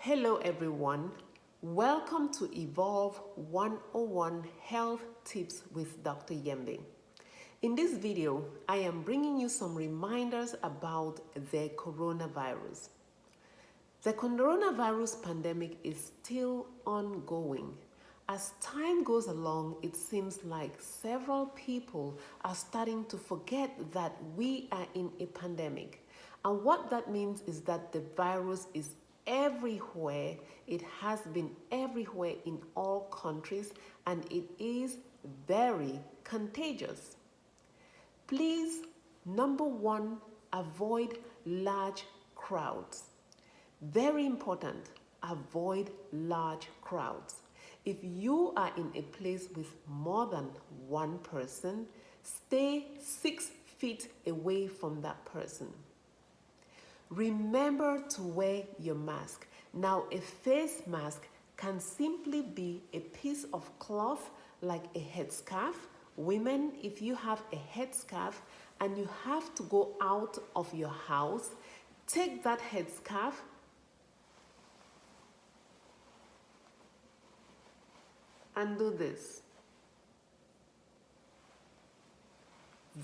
Hello everyone, welcome to Evolve 101 Health Tips with Dr. Yembe. In this video, I am bringing you some reminders about the coronavirus. The coronavirus pandemic is still ongoing. As time goes along, it seems like several people are starting to forget that we are in a pandemic. And what that means is that the virus is everywhere. It has been everywhere in all countries, and it is very contagious. Please, number one, avoid large crowds. Very important, avoid large crowds. If you are in a place with more than one person, stay 6 feet away from that person. Remember to wear your mask. Now, a face mask can simply be a piece of cloth like a headscarf. Women, if you have a headscarf and you have to go out of your house, take that headscarf and do this.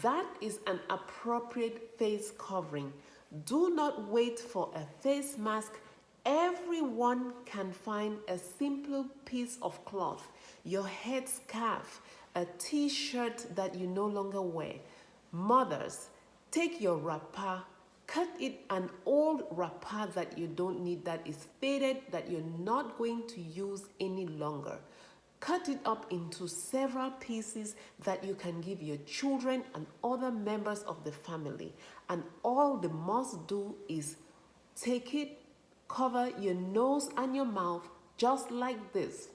That is an appropriate face covering. Do not wait for a face mask. Everyone can find a simple piece of cloth, your headscarf, a t-shirt that you no longer wear. Mothers, take your wrapper, cut it an old wrapper that you don't need, that is faded, that you're not going to use any longer. Cut it up into several pieces that you can give your children and other members of the family. And all they must do is take it, cover your nose and your mouth just like this.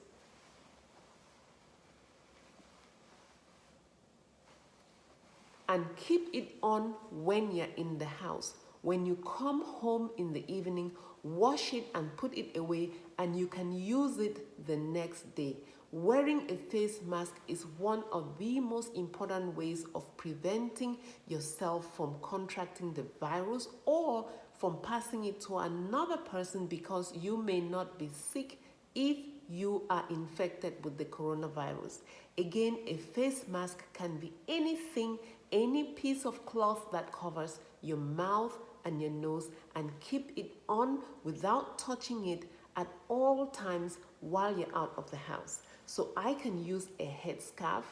And keep it on when you're in the house. When you come home in the evening, wash it and put it away, and you can use it the next day. Wearing a face mask is one of the most important ways of preventing yourself from contracting the virus or from passing it to another person, because you may not be sick if you are infected with the coronavirus. Again, a face mask can be anything, any piece of cloth that covers your mouth and your nose, and keep it on without touching it at all times while you're out of the house. So I can use a headscarf.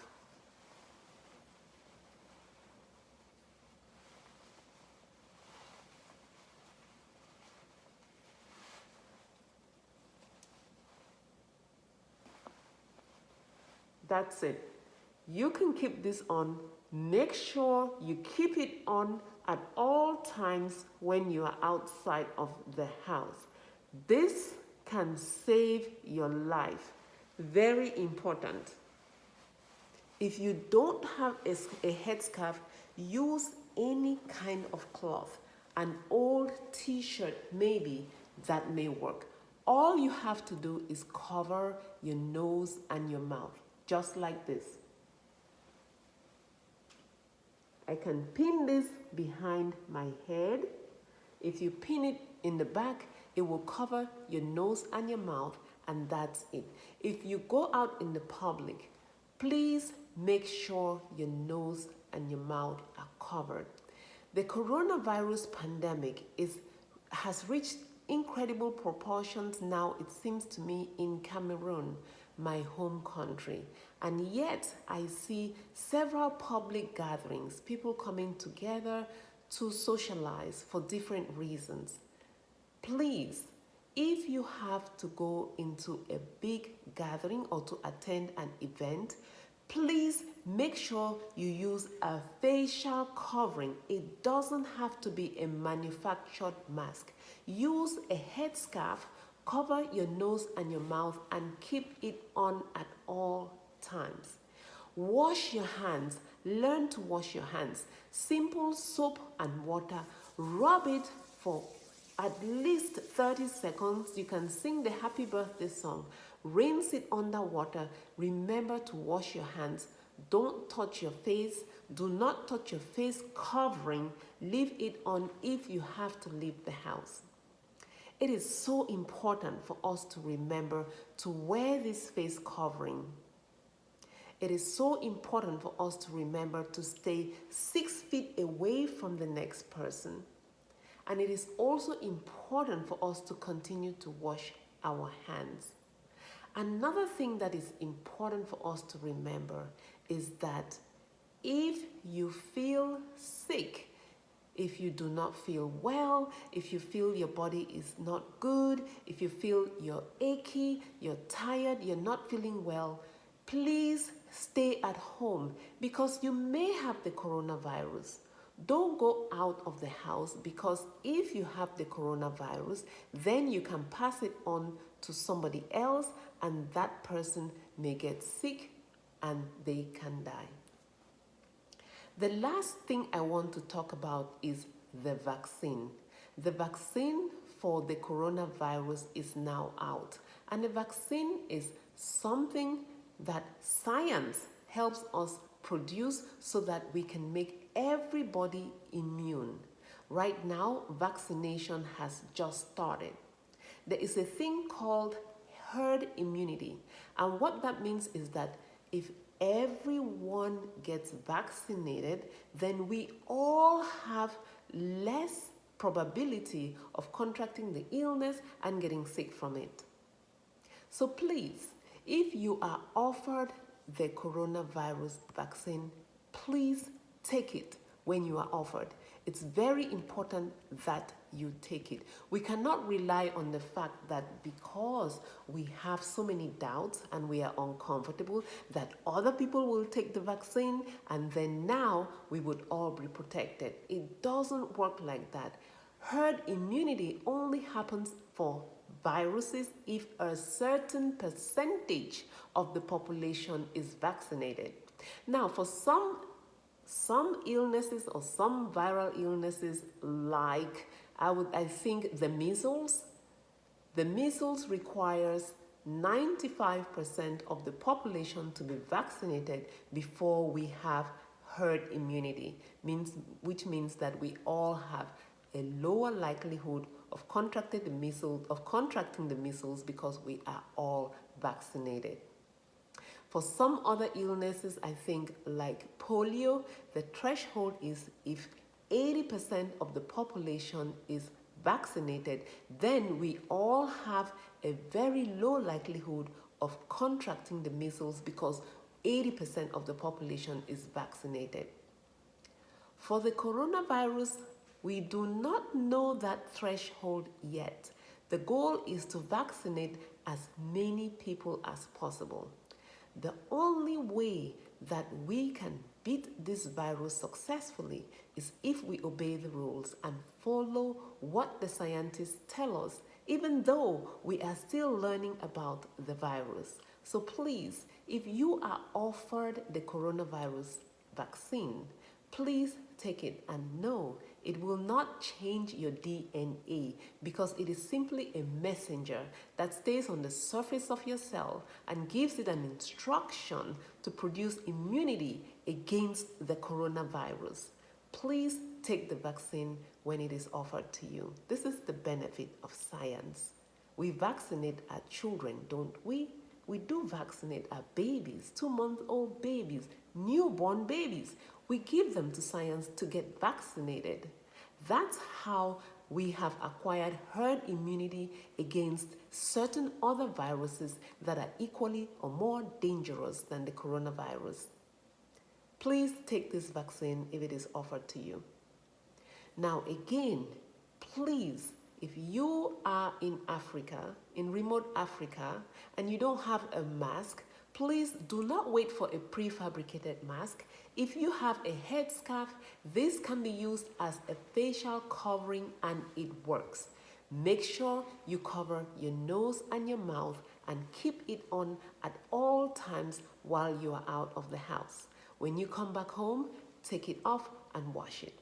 That's it. You can keep this on. Make sure you keep it on at all times when you are outside of the house. This can save your life. Very important. If you don't have a headscarf, use any kind of cloth. An old t-shirt maybe, that may work. All you have to do is cover your nose and your mouth, just like this. I can pin this behind my head. If you pin it in the back, it will cover your nose and your mouth, and that's it. If you go out in the public, please make sure your nose and your mouth are covered. The coronavirus pandemic has reached incredible proportions now, it seems to me, in Cameroon, my home country. And yet I see several public gatherings, people coming together to socialize for different reasons. Please, if you have to go into a big gathering or to attend an event, please make sure you use a facial covering. It doesn't have to be a manufactured mask. Use a headscarf, cover your nose and your mouth, and keep it on at all times. Wash your hands. Learn to wash your hands. Simple soap and water. Rub it for at least 30 seconds. You can sing the happy birthday song. Rinse it under water. Remember to wash your hands. Don't touch your face. Do not touch your face covering. Leave it on if you have to leave the house. It is so important for us to remember to wear this face covering. It is so important for us to remember to stay 6 feet away from the next person. And it is also important for us to continue to wash our hands. Another thing that is important for us to remember is that if you feel sick, if you do not feel well, if you feel your body is not good, if you feel you're achy, you're tired, you're not feeling well, please stay at home because you may have the coronavirus. Don't go out of the house because if you have the coronavirus, then you can pass it on to somebody else and that person may get sick and they can die. The last thing I want to talk about is the vaccine. The vaccine for the coronavirus is now out, and the vaccine is something that science helps us produce so that we can make everybody immune. Right now, vaccination has just started. There is a thing called herd immunity, and what that means is that if everyone gets vaccinated, then we all have less probability of contracting the illness and getting sick from it. So please, if you are offered the coronavirus vaccine, please take it when you are offered. It's very important that you take it. We cannot rely on the fact that because we have so many doubts and we are uncomfortable that other people will take the vaccine and then now we would all be protected. It doesn't work like that. Herd immunity only happens for viruses if a certain percentage of the population is vaccinated. Now, for some illnesses or some viral illnesses like I think the measles requires 95% of the population to be vaccinated before we have herd immunity, which means that we all have a lower likelihood of contracting the measles because we are all vaccinated. For some other illnesses, I think like polio, the threshold is if 80% of the population is vaccinated, then we all have a very low likelihood of contracting the measles because 80% of the population is vaccinated. For the coronavirus, we do not know that threshold yet. The goal is to vaccinate as many people as possible. The only way that we can beat this virus successfully is if we obey the rules and follow what the scientists tell us, even though we are still learning about the virus. So please, if you are offered the coronavirus vaccine, please take it and know it will not change your DNA because it is simply a messenger that stays on the surface of your cell and gives it an instruction to produce immunity against the coronavirus. Please take the vaccine when it is offered to you. This is the benefit of science. We vaccinate our children, don't we? We do vaccinate our babies, 2-month-old babies, newborn babies. We give them to science to get vaccinated. That's how we have acquired herd immunity against certain other viruses that are equally or more dangerous than the coronavirus. Please take this vaccine if it is offered to you. Now again, please, if you are in Africa, in remote Africa, and you don't have a mask, please do not wait for a prefabricated mask. If you have a headscarf, this can be used as a facial covering and it works. Make sure you cover your nose and your mouth and keep it on at all times while you are out of the house. When you come back home, take it off and wash it.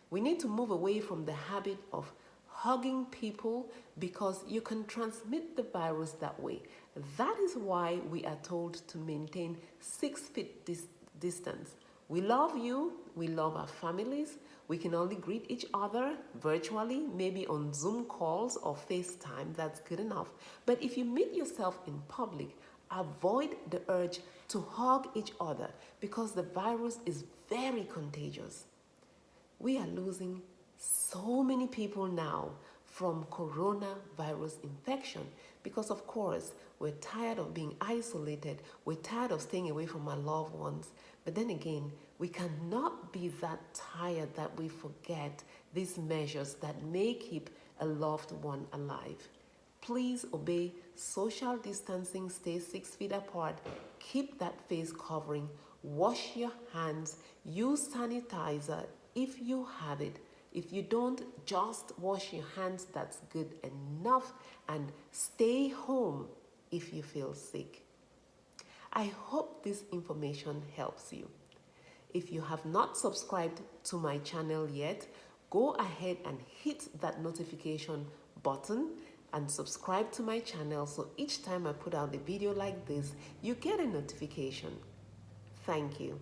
We need to move away from the habit of hugging people because you can transmit the virus that way. That is why we are told to maintain 6 feet distance. We love you, we love our families, We can only greet each other virtually, maybe on Zoom calls or FaceTime. That's good enough. But if you meet yourself in public, avoid the urge to hug each other because the virus is very contagious. We are losing so many people now from coronavirus infection because, of course, we're tired of being isolated. We're tired of staying away from our loved ones. But then again, we cannot be that tired that we forget these measures that may keep a loved one alive. Please obey social distancing, stay 6 feet apart, keep that face covering, wash your hands, use sanitizer if you have it. If you don't, just wash your hands, that's good enough, and stay home if you feel sick. I hope this information helps you. If you have not subscribed to my channel yet, go ahead and hit that notification button and subscribe to my channel so each time I put out a video like this, you get a notification. Thank you.